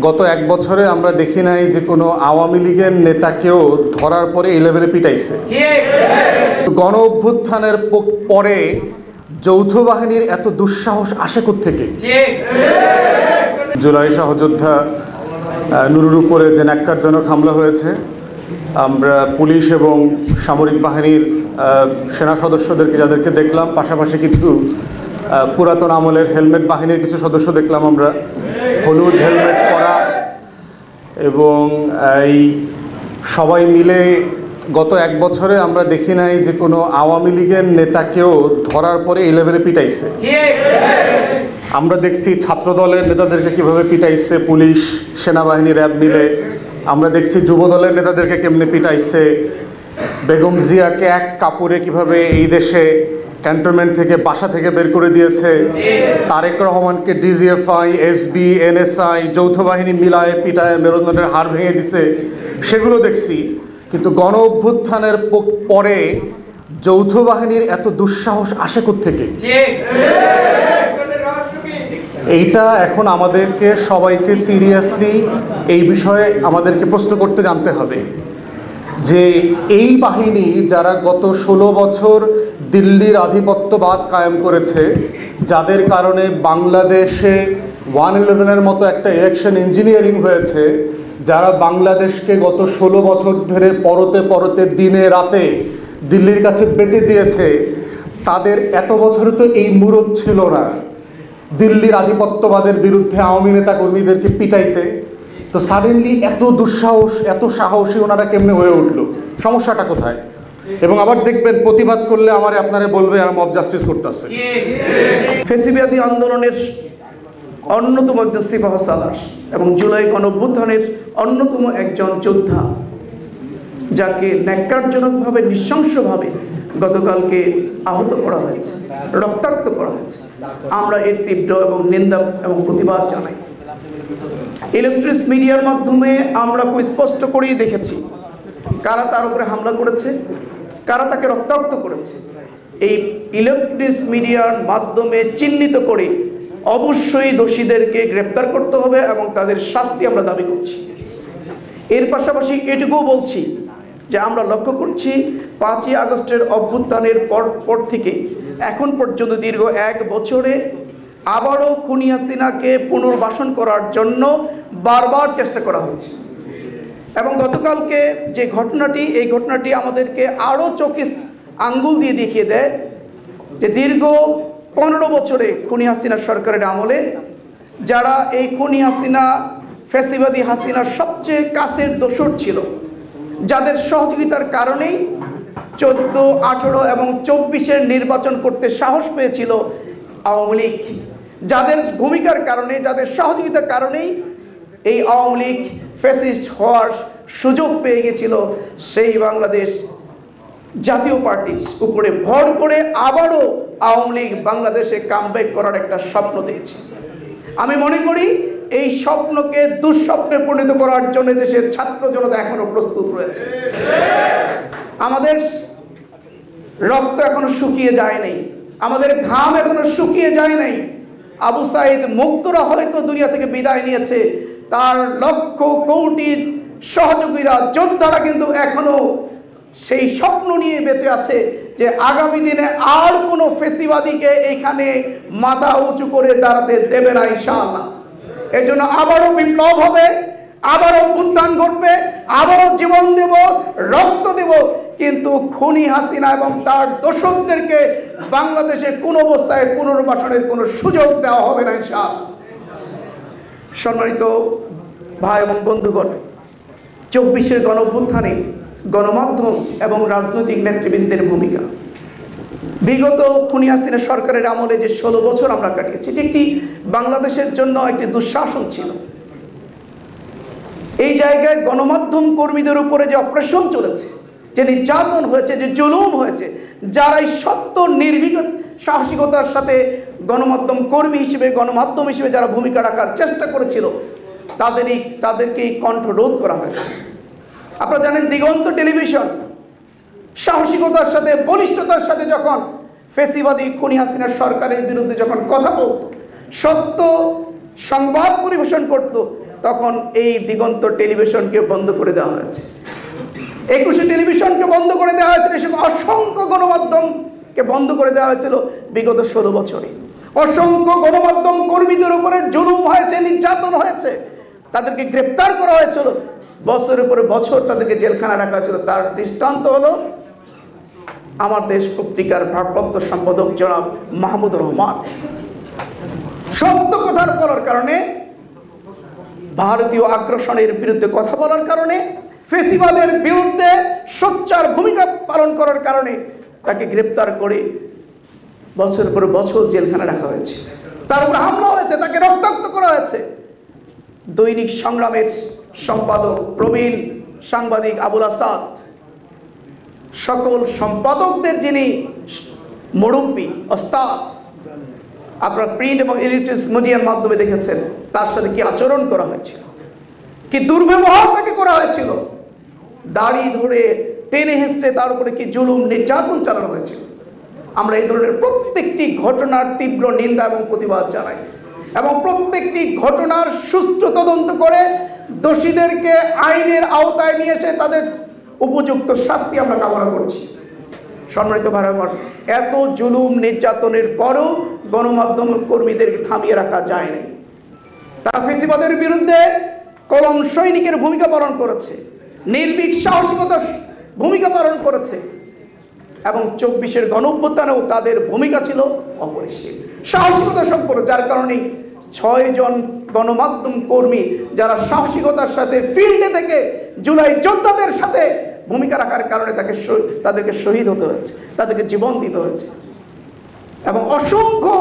গত এক বছরে আমরা দেখি নাই যে কোনো আওয়ামী লীগের নেতাকেও ধরার পরে এই লেভেলে পিটাইছে। গণ অভ্যুত্থানের পরে যৌথ বাহিনীর এত দুঃসাহস আসে কোত্থেকে? জুলাই সহযোদ্ধা নুরুর উপরে যে ন্যাক্কারজনক হামলা হয়েছে, আমরা পুলিশ এবং সামরিক বাহিনীর সেনা সদস্যদেরকে যাদেরকে দেখলাম, পাশাপাশি কিছু পুরাতন আমলের হেলমেট বাহিনীর কিছু সদস্য দেখলাম আমরা, হলুদ হেলমেট পরা, এবং এই সবাই মিলে গত এক বছরে আমরা দেখি নাই যে কোনো আওয়ামী লীগের নেতাকেও ধরার পরে এই লেভেলে পিটাইছে। আমরা দেখছি ছাত্র দলের নেতাদেরকে কিভাবে পিটাইছে পুলিশ, সেনাবাহিনী, র্যাব মিলে। আমরা দেখছি যুব দলের নেতাদেরকে কেমনে পিটাইছে। বেগম জিয়াকে এক কাপড়ে কিভাবে এই দেশে ক্যান্টনমেন্ট থেকে, বাসা থেকে বের করে দিয়েছে। তারেক রহমানকে ডিজিএফআই, এসবি, এনএসআই, যৌথ বাহিনী মিলায় পিটায় মেরুদণ্ডের হাড় ভেঙে দিছে, সেগুলো দেখছি। কিন্তু গণ অভ্যুত্থানের পরে যৌথ বাহিনীর এত দুঃসাহস আসে কোত্থেকে? এইটা এখন আমাদেরকে সবাইকে সিরিয়াসলি এই বিষয়ে আমাদেরকে প্রশ্ন করতে জানতে হবে যে এই বাহিনী যারা গত 16 বছর দিল্লির আধিপত্যবাদ কায়েম করেছে, যাদের কারণে বাংলাদেশে 111-এর মতো একটা ইলেকশন ইঞ্জিনিয়ারিং হয়েছে, যারা বাংলাদেশকে গত 16 বছর ধরে পরতে পরতে দিনে রাতে দিল্লির কাছে বেচে দিয়েছে, তাদের এত বছরে তো এই মুরত ছিল না দিল্লির আধিপত্যবাদের বিরুদ্ধে আওয়ামী নেতা কর্মীদেরকে পিটাইতে। তো সাডেনলি এত দুঃসাহস, এত সাহসী ওনারা কেমনে হয়ে উঠলো? সমস্যাটা কোথায়? এবং আবার দেখবেন প্রতিবাদ করলে আপনারা বলবে আর মব জাস্টিস করতেছে। ফ্যাসিবাদী আন্দোলনের অন্যতম একজন সিপাহ সালার এবং জুলাই গণঅভ্যুত্থানের অন্যতম একজন যোদ্ধা, যাকে ন্যাক্কারজনকভাবে, নৃশংসভাবে গতকালকে আহত করা হয়েছে, রক্তাক্ত করা হয়েছে, আমরা এর তীব্র এবং নিন্দা এবং প্রতিবাদ জানাই। ইলেকট্রিক মিডিয়ার মাধ্যমে আমরা খুব স্পষ্ট করেই দেখেছি কারা তার উপরে হামলা করেছে, কারা তাকে রক্তাক্ত করেছে। এই ইলেকট্রিক মিডিয়ার মাধ্যমে চিহ্নিত করে অবশ্যই দোষীদেরকে গ্রেপ্তার করতে হবে এবং তাদের শাস্তি আমরা দাবি করছি। এর পাশাপাশি এটুকুও বলছি যে আমরা লক্ষ্য করছি 5ই আগস্টের অভ্যুত্থানের পর থেকে এখন পর্যন্ত দীর্ঘ এক বছরে আবারও খুনি হাসিনাকে পুনর্বাসন করার জন্য বারবার চেষ্টা করা হচ্ছে। এবং গতকালকে যে ঘটনাটি, এই ঘটনাটি আমাদেরকে আরও চোখে আঙ্গুল দিয়ে দেখিয়ে দেয় যে দীর্ঘ 15 বছরে খুনি হাসিনা সরকারের আমলে যারা এই খুনি হাসিনা, ফ্যাসিবাদী হাসিনার সবচেয়ে কাছের দোসর ছিল, যাদের সহযোগিতার কারণেই 14, 18 এবং 24-এর নির্বাচন করতে সাহস পেয়েছিল আওয়ামী লীগ, যাদের ভূমিকার কারণে, যাদের সহযোগিতার কারণেই এই আওয়ামী লীগ ফ্যাসিস্ট হওয়ার সুযোগ পেয়ে গেছিল, সেই বাংলাদেশ জাতীয় পার্টির উপরে ভর করে আবারও আওয়ামী লীগ বাংলাদেশে কামব্যাক করার একটা স্বপ্ন দেখছে। আমি মনে করি এই স্বপ্নকে দুঃস্বপ্নে পরিণত করার জন্য দেশের ছাত্র জনতা এখনো প্রস্তুত রয়েছে। আমাদের রক্ত এখনো শুকিয়ে যায় নাই, আমাদের ঘাম এখনো শুকিয়ে যায় নাই। আবু সাইদ মুক্তরা হয়তো দুনিয়া থেকে বিদায় নিয়েছে, তার লক্ষ কোটি সহযোগীরা, যোদ্ধারা কিন্তু এখনো সেই স্বপ্ন নিয়ে বেঁচে আছে যে আগামী দিনে আর কোনো ফ্যাসিবাদীকে এখানে মাথা উঁচু করে দাঁড়াতে দেবে না ইনশাআল্লাহ। এর জন্য আবারও বিপ্লব হবে, আবারও অভ্যুত্থান ঘটবে, আবারও জীবন দেব, রক্ত দেব, কিন্তু খুনি হাসিনা এবং তার দোসরদেরকে বাংলাদেশে কোনো অবস্থায় পুনর্বাসনের কোনো সুযোগ দেওয়া হবে না ইনশাআল্লাহ। সম্মানিত ভাই এবং বন্ধুগণ, 24-এর গণঅভ্যুত্থানে গণমাধ্যম এবং রাজনৈতিক নেতৃবৃন্দের ভূমিকা, বিগত খুনি হাসিনা সরকারের আমলে যে 16 বছর আমরা কাটিয়েছি, এটি একটি বাংলাদেশের জন্য একটি দুঃশাসন ছিল। এই জায়গায় গণমাধ্যম কর্মীদের উপরে যে অপারেশন চলেছে, যে নির্যাতন হয়েছে, যে জুলুম হয়েছে, যারা এই সত্য নির্ভীক সাহসিকতার সাথে গণমাধ্যম কর্মী হিসেবে, গণমাধ্যম হিসেবে যারা ভূমিকা রাখার চেষ্টা করেছিল, তাদেরকে কণ্ঠ রোধ করা হয়েছে। আপনারা জানেন দিগন্ত টেলিভিশন সাহসিকতার সাথে, বলিষ্ঠতার সাথে যখন ফ্যাসিবাদী খুনি হাসিনার সরকারের বিরুদ্ধে যখন কথা বলত, সত্য সংবাদ পরিবেশন করত, তখন এই দিগন্ত টেলিভিশনকে বন্ধ করে দেওয়া হয়েছে, 21 টেলিভিশনকে বন্ধ করে দেওয়া হয়েছিল, অসংখ্য গণমাধ্যমকে বন্ধ করে দেওয়া হয়েছিল বিগত 16 বছরে। অসংখ্য গণমাধ্যম কর্মীদের উপরে জুলুম হয়েছে, নির্যাতন হয়েছে, তাদেরকে গ্রেপ্তার করা হয়েছিল, বছরের পরে বছর তাদেরকে জেলখানা রাখা হয়েছিল। তার দৃষ্টান্ত হলো আমার দেশ পত্রিকার ভারপ্রাপ্ত সম্পাদক জনাব মাহমুদুর রহমান। সত্য কথার বলার কারণে, ভারতীয় আগ্রাসনের বিরুদ্ধে কথা বলার কারণে, ফেসিবাদের বিরুদ্ধে সোচ্চার ভূমিকা পালন করার কারণে তাকে গ্রেপ্তার করে বছরের পর বছর জেলখানা রাখা হয়েছে, তার উপর হামলা হয়েছে, তাকে রক্তাক্ত করা হয়েছে। দৈনিক সংগ্রামের সম্পাদক প্রবীণ সাংবাদিক আবুল আসাদ, সকল সম্পাদকদের যিনি মুরব্বী ওস্তাদ, আপনারা প্রিন্ট এবং ইলেকট্রনিক মিডিয়ার মাধ্যমে দেখেছেন তার সাথে কি আচরণ করা হয়েছিল, কি দুর্ব্যবহার তাকে করা হয়েছিল, দাড়ি ধরে টেনে হেঁচড়ে তার উপরে কি জুলুম নির্যাতন চালানো হয়েছিল। আমরা এই ধরনের প্রত্যেকটি ঘটনার তীব্র নিন্দা এবং প্রতিবাদ জানাই এবং প্রত্যেকটি ঘটনার সুষ্ঠু তদন্ত করে দোষীদেরকে আইনের আওতায় নিয়ে এসে তাদের উপযুক্ত শাস্তি আমরা কামনা করছি। সম্মানিত ভাইরা, এত জুলুম নির্যাতনের পরও গণমাধ্যম কর্মীদেরকে থামিয়ে রাখা যায়নি। তারা ফেসিবাদের বিরুদ্ধে কলম সৈনিকের ভূমিকা পালন করেছে, নির্ভীক সাহসিকতার ভূমিকা পালন করেছে এবং 24-এর গণঅভ্যুত্থানেও তাদের ভূমিকা ছিল অপরিসীম, সাহসিকতা সম্পন্ন। যার কারণে 6 জন গণমাধ্যম কর্মী যারা সাহসিকতার সাথে ফিল্ডে থেকে জুলাই যোদ্ধাদের সাথে ভূমিকা রাখার কারণে তাদেরকে শহীদ হতে হয়েছে, তাদেরকে জীবন দিতে হয়েছে। এবং অসংখ্য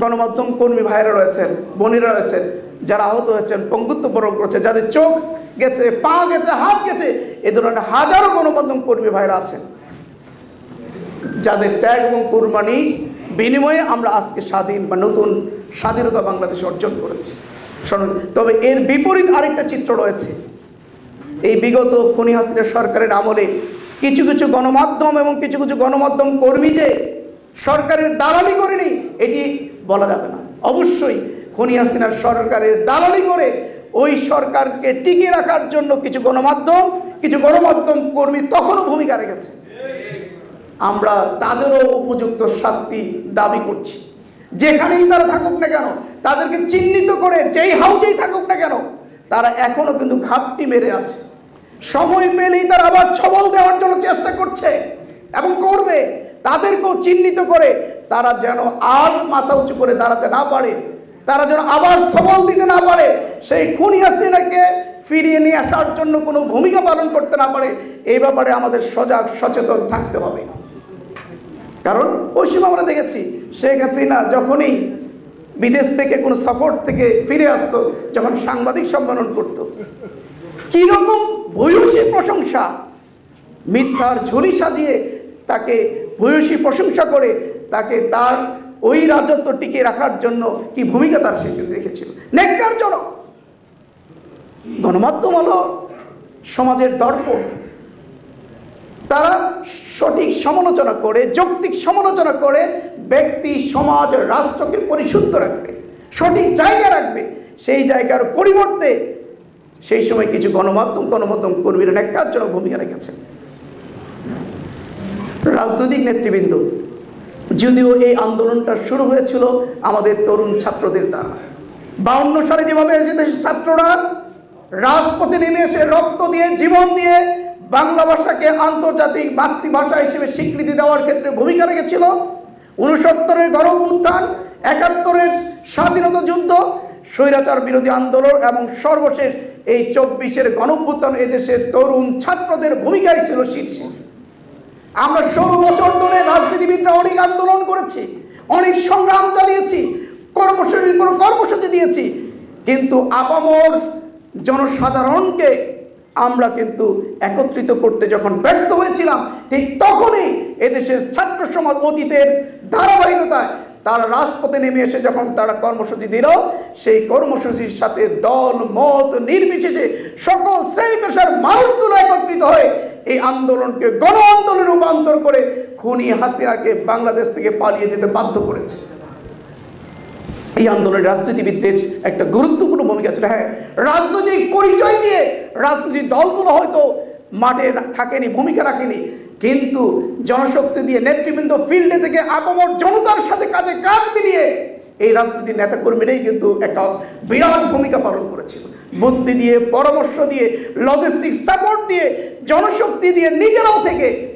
গণমাধ্যম কর্মী ভাইরা রয়েছেন, বোনেরা রয়েছেন যারা আহত হয়েছেন, পঙ্গুত্ব বরণ করেছে, যাদের চোখ গেছে, পা গেছে, হাত গেছে, এ ধরনের হাজারো গণমাধ্যম কর্মী ভাইরা আছেন যাদের ত্যাগ এবং কুরবানির বিনিময়ে আমরা আজকে স্বাধীন বা নতুন স্বাধীনতা বাংলাদেশে অর্জন করেছি। তবে এর বিপরীত আরেকটা চিত্র রয়েছে। এই বিগত খুনি হাসিনা সরকারের আমলে কিছু কিছু গণমাধ্যম এবং কিছু কিছু গণমাধ্যম কর্মী যে সরকারের দালালি করেনি এটি বলা যাবে না। অবশ্যই খুনি হাসিনার সরকারের দালালি করে ওই সরকারকে টিকিয়ে রাখার জন্য কিছু গণমাধ্যম কর্মী তখনও ভূমিকা রেখেছে। আমরা তাদেরও উপযুক্ত শাস্তি দাবি করছি। যেখানেই তারা থাকুক না কেন, তাদেরকে চিহ্নিত করে যেই হাউজেই থাকুক না কেন, তারা এখনো কিন্তু ঘাপটি মেরে আছে। সময় পেলেই তারা আবার ছবল দেওয়ার জন্য চেষ্টা করছে এবং করবে। তাদেরকেও চিহ্নিত করে তারা যেন আর মাথা উঁচু করে দাঁড়াতে না পারে, তারা যেন আবার সবল দিতে না পারে, সেই খুনি হাসিনাকে ফিরিয়ে নিয়ে আসার জন্য কোনো ভূমিকা পালন করতে না পারে, এই ব্যাপারে আমাদের সজাগ সচেতন থাকতে হবে। কারণ ওই সময় আমরা দেখেছি শেখ হাসিনা যখনই বিদেশ থেকে কোনো সফর থেকে ফিরে আসতো, যখন সাংবাদিক সম্মেলন করত, কিরকম ভূয়সী প্রশংসা, মিথ্যার ঝুলি সাজিয়ে তাকে ভূয়সী প্রশংসা করে তাকে তার ওই রাজত্ব টিকিয়ে রাখার জন্য কি ভূমিকা তার সেখানে রেখেছিল। ন্যাক্কারজনক। গণমাধ্যম হলো সমাজের দর্পণ। তারা সঠিক সমালোচনা করে, যৌক্তিক সমালোচনা করে ব্যক্তি, সমাজ, রাষ্ট্রকে পরিশুদ্ধ রাখবে, সঠিক জায়গা রাখবে। সেই জায়গার পরিবর্তে সেই সময় কিছু গণমাধ্যম কর্মীরা ন্যাক্কারজনক ভূমিকা রেখেছে। রাজনৈতিক নেতৃবৃন্দ, যদিও এই আন্দোলনটা শুরু হয়েছিল আমাদের তরুণ ছাত্রদের দ্বারা, 52 সালে যেভাবে দেশের ছাত্ররা রাজপথে নেমে এসে রক্ত দিয়ে, জীবন দিয়ে বাংলা ভাষাকে আন্তর্জাতিক মাতৃভাষা হিসেবে স্বীকৃতি দেওয়ার ক্ষেত্রে ভূমিকা রেখেছিল, 69-এর গণঅভ্যুত্থান, 71-এর স্বাধীনতা যুদ্ধ, স্বৈরাচার বিরোধী আন্দোলন এবং সর্বশেষ এই 24-এর গণঅভ্যুত্থান এদেশের তরুণ ছাত্রদের ভূমিকাই ছিল শীর্ষে। আমরা 16 বছর ধরে রাজনীতিবিদরা অনেক আন্দোলন করেছি, অনেক সংগ্রাম চালিয়েছি, কর্মসূচি দিয়েছি, কিন্তু আপামর জনসাধারণকে আমরা কিন্তু একত্রিত করতে যখন ব্যর্থ হয়েছিলাম, ঠিক তখনই এদেশের ছাত্র সমাজ অতীতের ধারাবাহিকতায় তারা রাজপথে নেমে এসে যখন তারা কর্মসূচি দিল, সেই কর্মসূচির সাথে দল মত নির্বিশেষে সকল শ্রেণী পেশার মানুষগুলো একত্রিত হয়ে এই আন্দোলনকে গণ আন্দোলনে রূপান্তর করে খুনি হাসিনাকে বাংলাদেশ থেকে পালিয়ে যেতে বাধ্য করেছে। এই আন্দোলনের রাজনীতিবিদদের একটা গুরুত্বপূর্ণ ভূমিকা ছিল। হ্যাঁ, রাজনৈতিক পরিচয় দিয়ে রাজনৈতিক দলগুলো হয়তো মাঠে থাকেনি, ভূমিকা রাখেনি, কিন্তু জনশক্তি দিয়ে নেতৃবৃন্দ ফিল্ডে থেকে আপামর জনতার সাথে কাঁধে কাঁধ মিলিয়ে এই রাজনীতির নেতাকর্মীরাই কিন্তু একটা বিরাট ভূমিকা পালন করেছিল। বুদ্ধি দিয়ে, পরামর্শ দিয়ে, লজিস্টিক সাপোর্ট দিয়ে, জনশক্তি দিয়ে, নিজেরাও থেকে